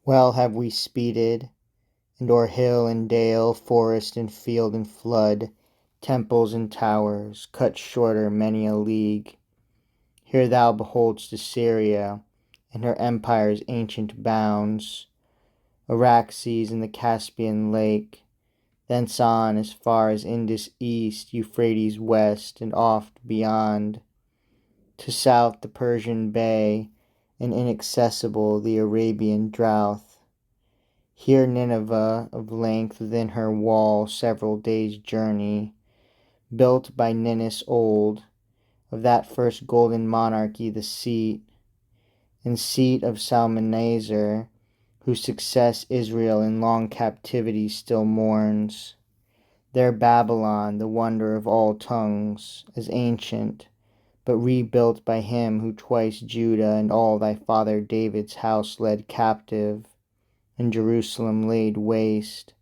Well have we speeded, and o'er hill and dale, forest and field and flood, temples and towers, cut shorter many a league. Here thou behold'st Assyria, and her empire's ancient bounds, Araxes and the Caspian lake, thence on as far as Indus east, Euphrates west, and oft beyond, to south the Persian bay, and inaccessible the Arabian drouth. Here Nineveh, of length within her wall several days' journey, built by Ninus old, of that first golden monarchy the seat, and seat of Salmanasar, whose success Israel in long captivity still mourns. There Babylon, the wonder of all tongues, as ancient, but rebuilt by him who twice Judah and all thy father David's house led captive, and Jerusalem laid waste,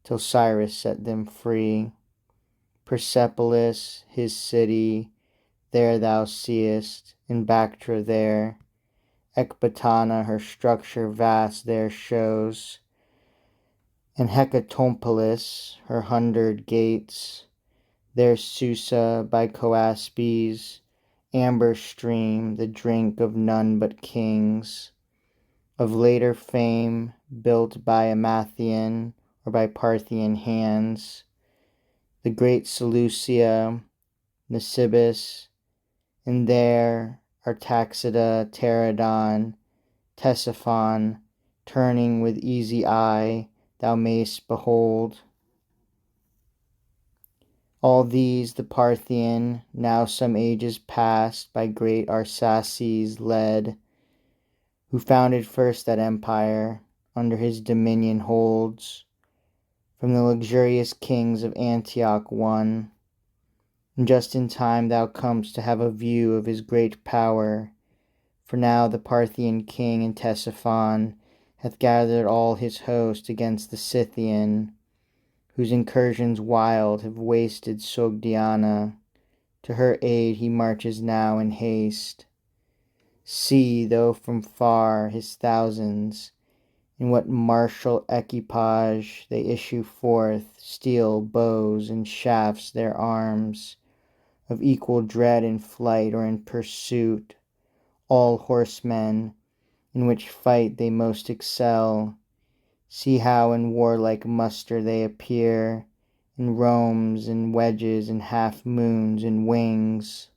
till Cyrus set them free. Persepolis, his city, there thou seest, and Bactra there, Ecbatana her structure vast there shows, and Hecatompolis her 100 gates, there Susa by Coaspes, amber stream, the drink of none but kings, of later fame, built by a Mathian or by Parthian hands, the great Seleucia, Nisibis, and there Artaxida, Pterodon, Ctesiphon, turning with easy eye, thou mayst behold. All these the Parthian, now some ages past, by great Arsaces led, who founded first that empire, under his dominion holds, from the luxurious kings of Antioch won. And just in time thou comest to have a view of his great power, for now the Parthian king in Ctesiphon hath gathered all his host against the Scythian, whose incursions wild have wasted Sogdiana. To her aid he marches now in haste. See, though from far, his thousands, in what martial equipage they issue forth, steel, bows, and shafts their arms, of equal dread in flight or in pursuit, all horsemen, in which fight they most excel. See how in warlike muster they appear, in romes and wedges and half-moons and wings.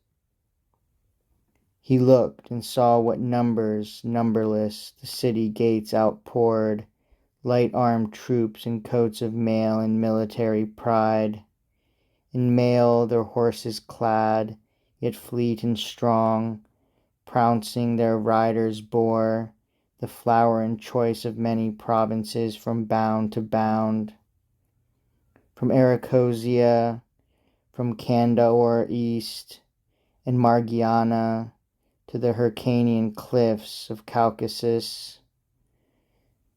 He looked and saw what numbers, numberless, the city gates outpoured, light-armed troops in coats of mail and military pride. In mail their horses clad, yet fleet and strong, prouncing their riders bore the flower and choice of many provinces from bound to bound. From Arachosia, from Candaor east, and Margiana, to the Hyrcanian cliffs of Caucasus,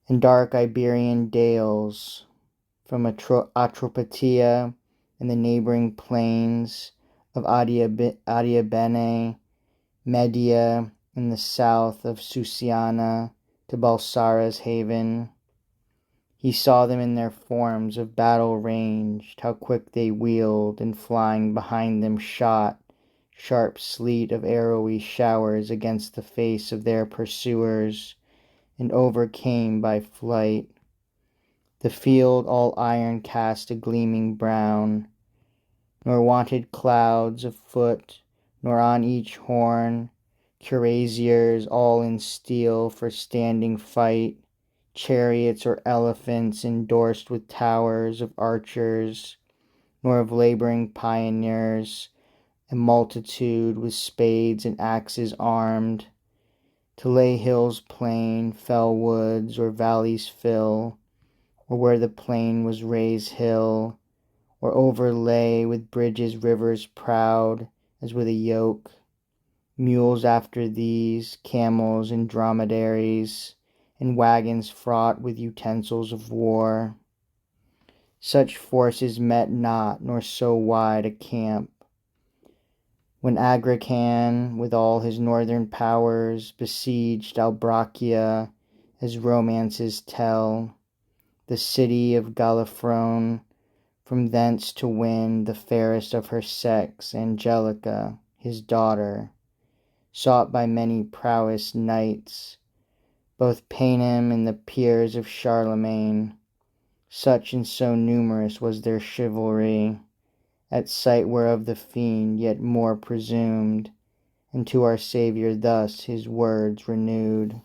and dark Iberian dales, from Atropatea and the neighboring plains of Adiabene, Media, in the south of Susiana, to Balsara's haven. He saw them in their forms of battle ranged, how quick they wheeled, and flying behind them shot sharp sleet of arrowy showers against the face of their pursuers, and overcame by flight. The field all iron cast a gleaming brown, nor wanted clouds of foot, nor on each horn cuirassiers all in steel for standing fight, chariots or elephants endorsed with towers of archers, nor of laboring pioneers, a multitude with spades and axes armed, to lay hills plain, fell woods, or valleys fill, or where the plain was raised hill, or overlay with bridges rivers proud as with a yoke, mules after these, camels and dromedaries, and wagons fraught with utensils of war. Such forces met not, nor so wide a camp. When Agrican, with all his northern powers, besieged Albrachia, as romances tell, the city of Gallifrone, from thence to win the fairest of her sex, Angelica, his daughter, sought by many prowess knights, both Paynim and the peers of Charlemagne. Such and so numerous was their chivalry, at sight whereof the fiend yet more presumed, and to our Saviour thus his words renewed.